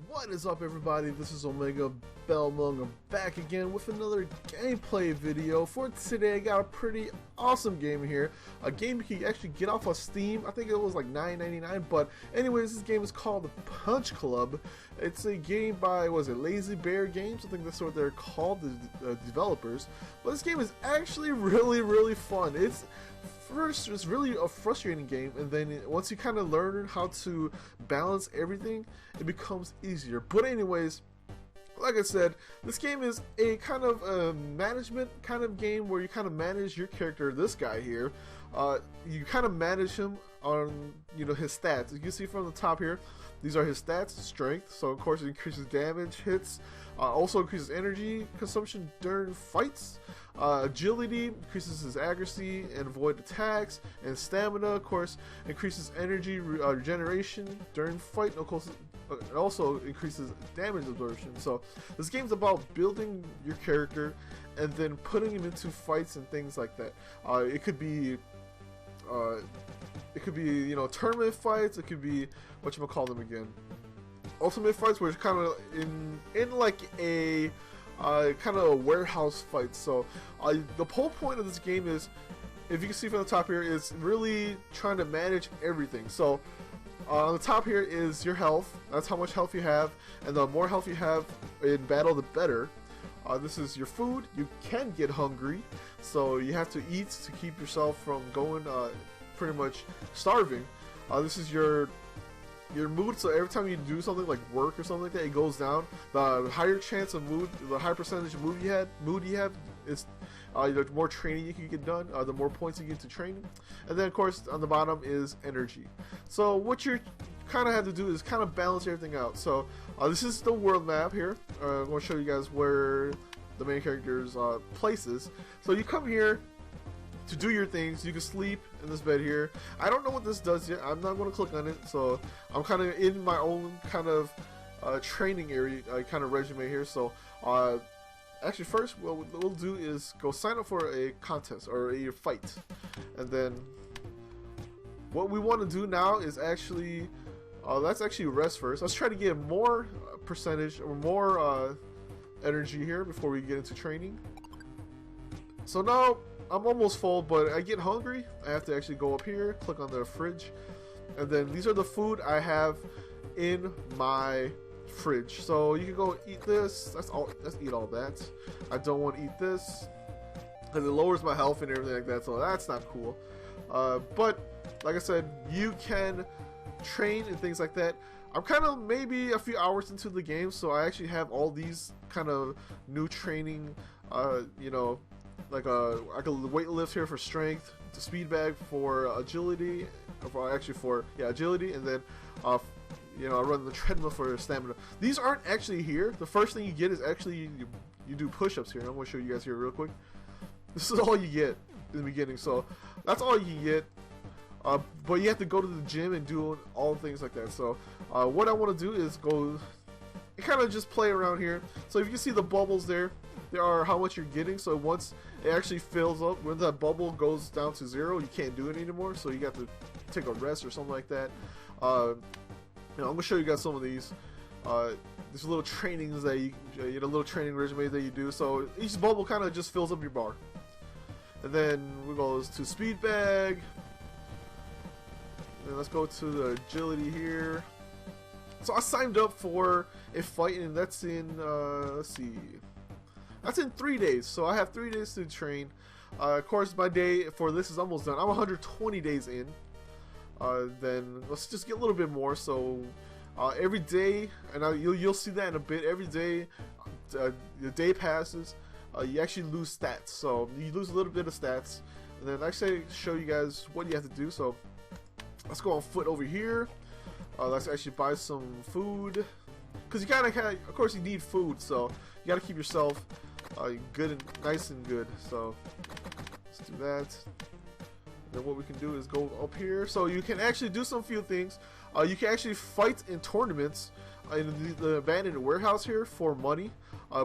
What is up, everybody? This is Omegabalmung. I'm back again with another gameplay video. For today, I got a pretty awesome game here. A game you can actually get off of Steam. I think it was like $9.99. But anyways, this game is called the Punch Club. It's a game by, was it Lazy Bear Games? I think that's what they're called, the developers. But this game is actually really fun. It's really a frustrating game, and then once you kind of learn how to balance everything, it becomes easier. But anyways, like I said, this game is a kind of a management kind of game where you kind of manage your character. This guy here, you kind of manage him on, his stats. You can see from the top here, these are his stats: strength, so of course it increases damage, hits, also increases energy consumption during fights, agility increases his accuracy and avoid attacks, and stamina, of course, increases energy regeneration during fight, and of course it also increases damage absorption. So this game's about building your character and then putting him into fights and things like that. It could be tournament fights. It could be whatchamacall them again, ultimate fights, where it's kind of in like a kind of a warehouse fight. So the whole point of this game is, if you can see from the top here, is really trying to manage everything. So on the top here is your health. That's how much health you have, and the more health you have in battle, the better. This is your food. You can get hungry, so you have to eat to keep yourself from going pretty much starving. This is your mood, so every time you do something like work or something like that, it goes down. The higher chance of mood, the higher percentage of mood you have is the more training you can get done, the more points you get to training. And then of course on the bottom is energy. So what you kind of have to do is kind of balance everything out. So this is the world map here. I'm going to show you guys where the main character's place is. So you come here to do your things. You can sleep in this bed here. I don't know what this does yet. I'm not going to click on it. So I'm kind of in my own kind of training area, kind of resume here. So actually first what we'll do is go sign up for a contest or a fight. And then what we want to do now is actually, let's actually rest first. Let's try to get more percentage or more energy here before we get into training. So now I'm almost full, but I get hungry. I have to actually go up here, click on the fridge, and then these are the food I have in my fridge. So you can go eat this. Let's eat all that. I don't want to eat this because it lowers my health and everything like that, so that's not cool. But like I said, you can train and things like that. I'm kind of maybe a few hours into the game, so I actually have all these kind of new training, like I can weight lift here for strength, the speed bag for agility, agility, and then I run the treadmill for stamina. These aren't actually here. The first thing you get is actually you do push-ups here. I'm going to show you guys here real quick. This is all you get in the beginning, so that's all you get. But you have to go to the gym and do all things like that. So what I want to do is go and kind of just play around here. So if you can see the bubbles there are how much you're getting. So once it actually fills up, when that bubble goes down to 0, you can't do it anymore. So you got to take a rest or something like that. I'm gonna show you guys some of these. There's little trainings that you little training resumes that you do. So each bubble kind of just fills up your bar. And then we go to speed bag. And let's go to the agility here. So I signed up for a fight, and that's in let's see. That's in 3 days, so I have 3 days to train. Of course, my day for this is almost done. I'm 120 days in. Then let's just get a little bit more. So every day, and you'll see that in a bit. Every day, the day passes, you actually lose stats. So you lose a little bit of stats, and then I show you guys what you have to do. So let's go on foot over here. Let's actually buy some food, because you gotta of course you need food, so you gotta keep yourself good and nice and good. So let's do that. And then what we can do is go up here. So you can actually do some few things. You can actually fight in tournaments. in the abandoned warehouse here for money.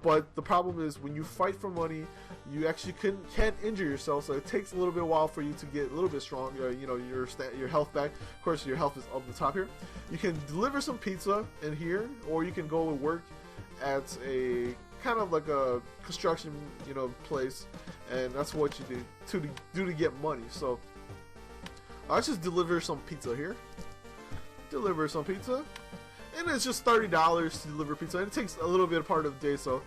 But the problem is when you fight for money, you actually can't injure yourself, so it takes a little bit while for you to get a little bit strong. You know, your health back. Of course, your health is up the top here. You can deliver some pizza in here, or you can go and work at a kind of like a construction, you know, place, and that's what you do to get money. So let's just deliver some pizza here. Deliver some pizza. And it's just $30 to deliver pizza, and it takes a little bit of part of the day. So,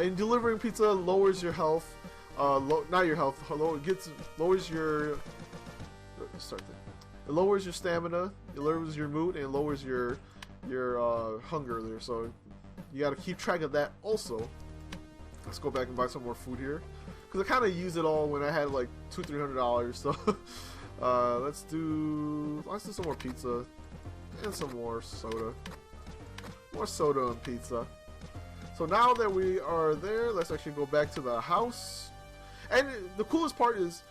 in delivering pizza, lowers your health, not your health, lowers your. Start there. It lowers your stamina, it lowers your mood, and it lowers your hunger there. So, you got to keep track of that also. Let's go back and buy some more food here, because I kind of used it all when I had like $200-300. So, let's do some more pizza and some more soda. More soda and pizza. So now that we are there, let's actually go back to the house. And the coolest part is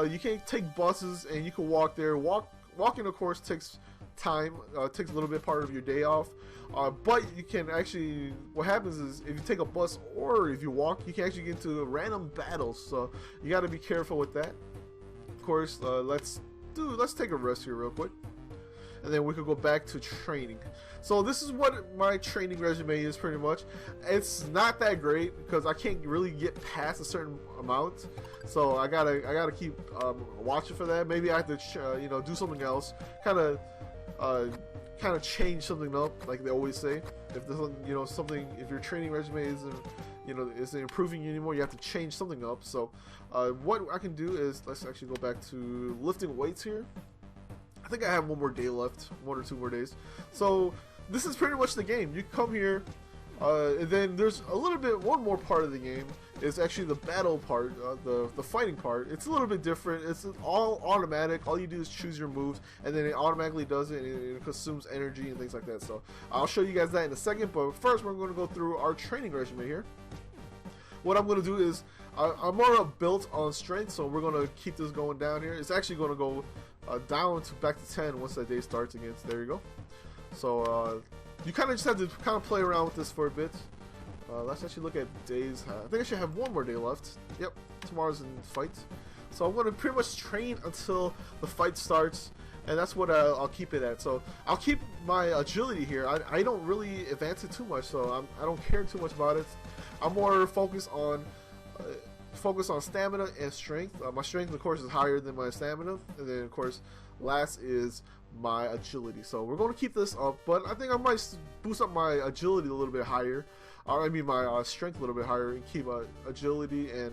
you can take buses and you can walk there. Walking, of course, takes time. Takes a little bit part of your day off. But you can actually, what happens is if you take a bus or if you walk, you can actually get into random battles. So you got to be careful with that. Of course, let's take a rest here real quick. And then we could go back to training. So this is what my training resume is pretty much. It's not that great because I can't really get past a certain amount. So I gotta keep watching for that. Maybe I have to you know, do something else. Kind of change something up, like they always say. If there's, you know, something, if your training resume isn't improving you anymore, you have to change something up. So what I can do is, let's actually go back to lifting weights here. I think I have one more day left, 1 or 2 more days. So this is pretty much the game. You come here, and then there's a little bit, one more part of the game is actually the battle part, the fighting part. It's a little bit different. It's all automatic. All you do is choose your moves, and then it automatically does it, and it consumes energy and things like that. So I'll show you guys that in a second, but first we're going to go through our training regimen here. What I'm going to do is, I'm more built on strength, so we're going to keep this going down here. It's actually going to go down to back to 10 once that day starts again. So there you go. So you kind of just have to kind of play around with this for a bit. Let's actually look at days. I think I should have one more day left. Yep, tomorrow's in fight. So I'm going to pretty much train until the fight starts, and that's what I'll keep it at. So I'll keep my agility here. I don't really advance it too much, so I don't care too much about it. I'm more focused on stamina and strength. My strength, of course, is higher than my stamina, and then of course last is my agility. So we're going to keep this up, but I think I might boost up my agility a little bit higher, or I mean my strength a little bit higher, and keep agility and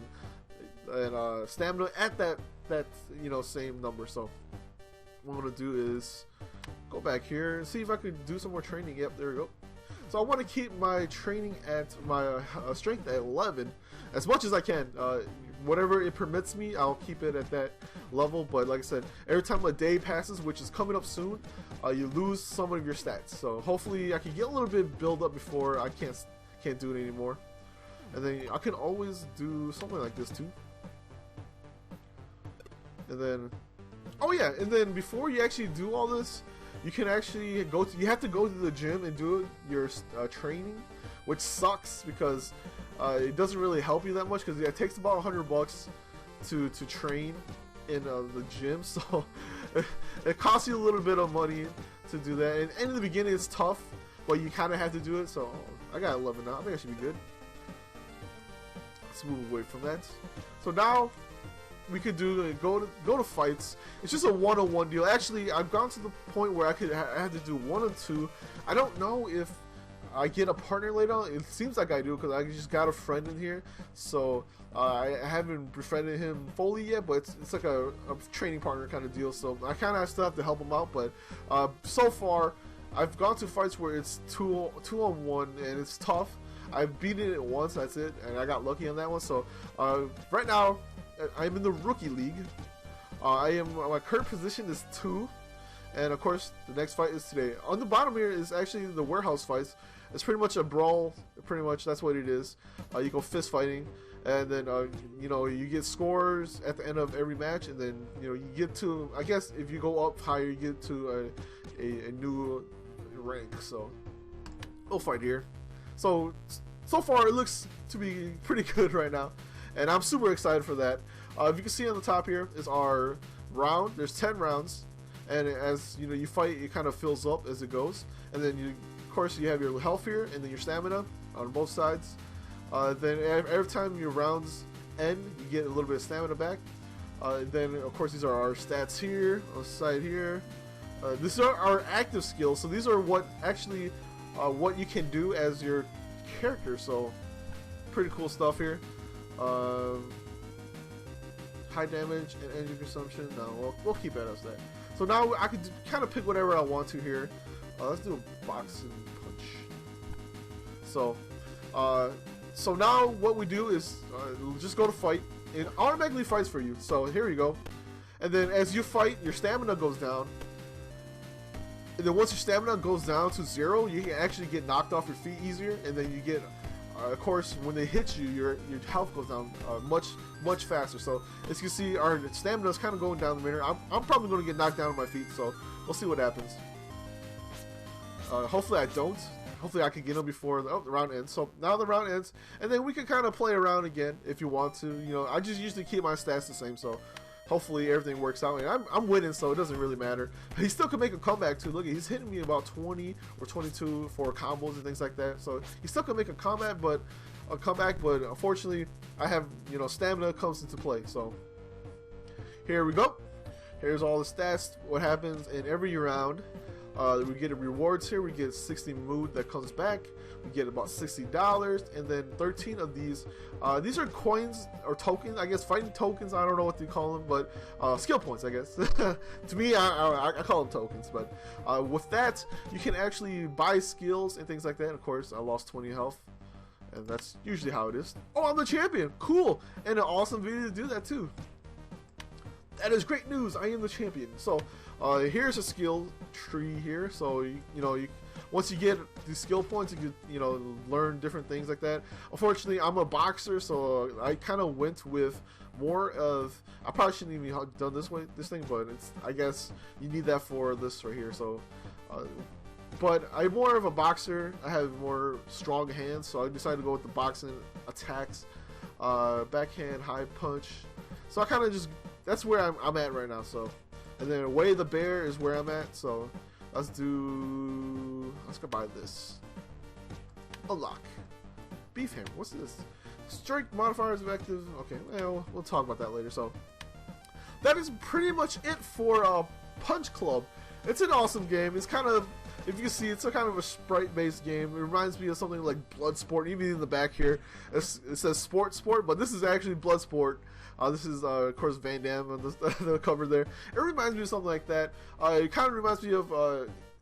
stamina at that you know, same number. So what I'm going to do is go back here and see if I could do some more training. Yep, there we go. So I want to keep my training at my strength at 11 as much as I can. Whatever it permits me, I'll keep it at that level. But like I said, every time a day passes, which is coming up soon, you lose some of your stats. So hopefully I can get a little bit build up before I can't do it anymore. And then I can always do something like this too. And then, oh yeah, and then before you actually do all this, you can actually you have to go to the gym and do your training, which sucks because it doesn't really help you that much, because it takes about $100 to train in the gym. So it costs you a little bit of money to do that, and in the beginning it's tough, but you kind of have to do it. So I got 11 now. I think I should be good. Let's move away from that. So now we could go to fights. It's just a one-on-one deal. Actually, I've gone to the point where I have to do 1 or 2. I don't know if I get a partner later on. It seems like I do, because I just got a friend in here. So I haven't befriended him fully yet, but it's like a training partner kind of deal. So I kind of still have to help him out. But so far, I've gone to fights where it's 2-on-1, and it's tough. I've beaten it once, that's it, and I got lucky on that one. So right now, I'm in the rookie league. My current position is 2, and of course the next fight is today. On the bottom here is actually the warehouse fights. It's pretty much a brawl. Pretty much that's what it is. You go fist fighting, and then you know, you get scores at the end of every match, and then you know, you get to, I guess if you go up higher, you get to a new rank. So we'll fight here. So far it looks to be pretty good right now, and I'm super excited for that. If you can see on the top here is our round. There's 10 rounds, and as you know, you fight, it kind of fills up as it goes, and then of course you have your health here, and then your stamina on both sides. Then every time your rounds end, you get a little bit of stamina back. Then of course these are our stats here on the side here. These are our active skills, so these are what actually what you can do as your character. So pretty cool stuff here. High damage and energy consumption. No, we'll keep it as that. So now I can kind of pick whatever I want to here. Let's do a boxing punch. So now what we do is just go to fight. It automatically fights for you. So here you go. And then as you fight, your stamina goes down. And then once your stamina goes down to 0, you can actually get knocked off your feet easier. And then you get, of course, when they hit you, your health goes down much faster. So as you can see, our stamina is kind of going down the minute. I'm probably going to get knocked down on my feet. So we'll see what happens. Hopefully I don't. Hopefully I can get them before the round ends. So now the round ends, and then we can kind of play around again if you want to. You know, I just usually keep my stats the same, so hopefully everything works out. And I'm winning, so it doesn't really matter. He still can make a comeback too. Look, he's hitting me about 20 or 22 for combos and things like that. So he still can make a comeback, but unfortunately I have, you know, stamina comes into play. So here we go. Here's all the stats. What happens in every round. We get rewards here. We get 60 mood that comes back. We get about $60, and then 13 of these. These are coins or tokens, I guess, fighting tokens. I don't know what to call them, but skill points, I guess. To me, I call them tokens. But with that, you can actually buy skills and things like that. And of course, I lost 20 health, and that's usually how it is. Oh, I'm the champion! Cool, and an awesome video to do that too. That is great news. I am the champion. So here's a skill tree here. So once you get these skill points, you can learn different things like that. Unfortunately, I'm a boxer, so I kind of went with more of. I probably shouldn't even have done this thing, but I guess you need that for this right here. So, but I'm more of a boxer. I have more strong hands, so I decided to go with the boxing attacks, backhand, high punch. So I kind of just. That's where I'm at right now. So, and then away the bear is where I'm at. So, let's go buy this. Unlock. Beef hammer. What's this? Strike modifiers effective. Okay, well, we'll talk about that later. So, that is pretty much it for Punch Club. It's an awesome game. It's kind of, if you can see, it's a kind of a sprite-based game. It reminds me of something like Bloodsport. Even in the back here, it says Sport, but this is actually Bloodsport. This is, of course, Van Damme on the cover there. It reminds me of something like that. It kind of reminds me of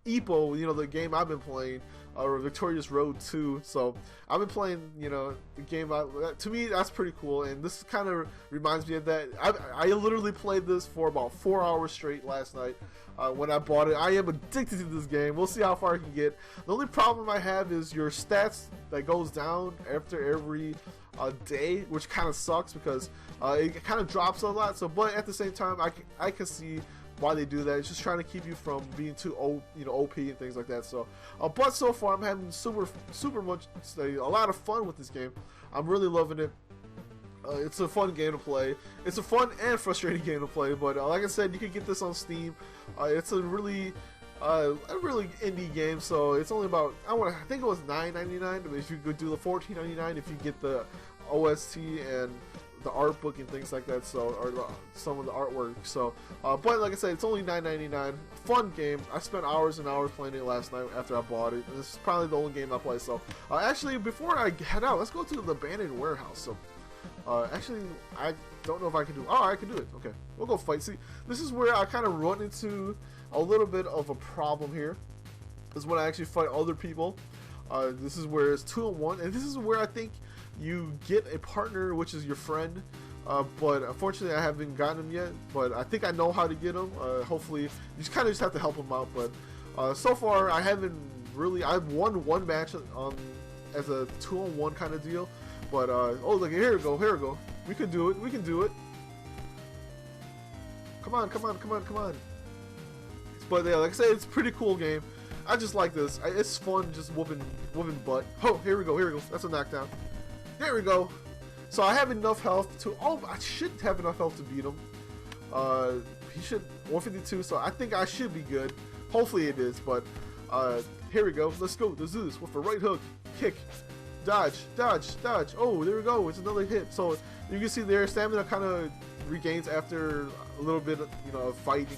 Epo, the game I've been playing, or Victorious Road 2. So I've been playing, the game. To me, that's pretty cool. And this kind of reminds me of that. I literally played this for about 4 hours straight last night when I bought it. I am addicted to this game. We'll see how far I can get. The only problem I have is your stats that goes down after every day, which kind of sucks because it kind of drops a lot. So, but at the same time, I can see why they do that. It's just trying to keep you from being too OP and things like that. So, but so far I'm having super much a lot of fun with this game. I'm really loving it. It's a fun game to play. It's a fun and frustrating game to play. But like I said, you can get this on Steam. It's a really indie game, so it's only about I think it was $9.99. But if you could do the $14.99, if you get the OST and the art book and things like that, so or some of the artwork. So, but like I said, it's only $9.99. Fun game. I spent hours and hours playing it last night after I bought it. This is probably the only game I play. So, actually, before I head out, let's go to the abandoned warehouse. So, actually, I don't know if I can do. Oh, I can do it. Okay, we'll go fight. See, this is where I kind of run into a little bit of a problem here. This is when I actually fight other people. This is where it's 2-on-1, and this is where I think you get a partner, which is your friend. But unfortunately, I haven't gotten him yet. But I think I know how to get him. Hopefully, you just kind of have to help him out. But so far, I haven't really. I've won one match as a 2-on-1 kind of deal. But oh, look, here we go. We can do it. Come on. But yeah, like I said, it's a pretty cool game. I just like this. It's fun just whooping butt. Oh, here we go. That's a knockdown. There we go. So I have enough health to. Oh, I should have enough health to beat him. He should 152. So I think I should be good. Hopefully it is. But here we go. Let's go. Let's do this with a right hook, kick, dodge. Oh, there we go. It's another hit. So you can see their stamina kind of regains after a little bit, of fighting.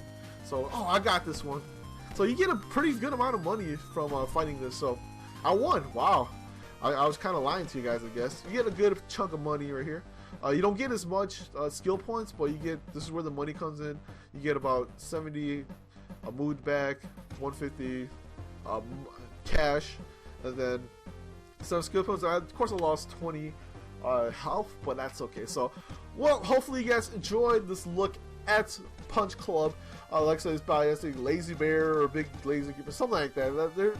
So I got this one. So you get a pretty good amount of money from fighting this. So I won. Wow. I was kind of lying to you guys, I guess. You get a good chunk of money right here. You don't get as much skill points, but you get, this is where the money comes in. You get about 70 mood back, 150 cash, and then some skill points. Of course, I lost 20 health, but that's okay. So, well, hopefully you guys enjoyed this look at Punch Club. Like I said, it's by Lazy Bear or Big Lazy Keeper, something like that. They're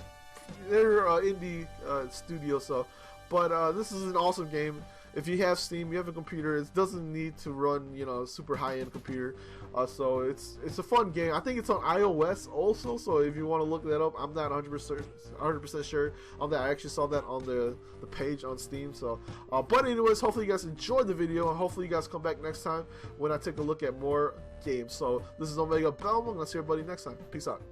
indie studio, so. But this is an awesome game. If you have Steam, you have a computer, it doesn't need to run, super high-end computer. So it's a fun game. I think it's on iOS also, so if you want to look that up, I'm not 100% sure on that. I actually saw that on the page on Steam. So, but anyways, hopefully you guys enjoyed the video, and hopefully you guys come back next time when I take a look at more games. So this is Omegabalmung. I'll see everybody next time. Peace out.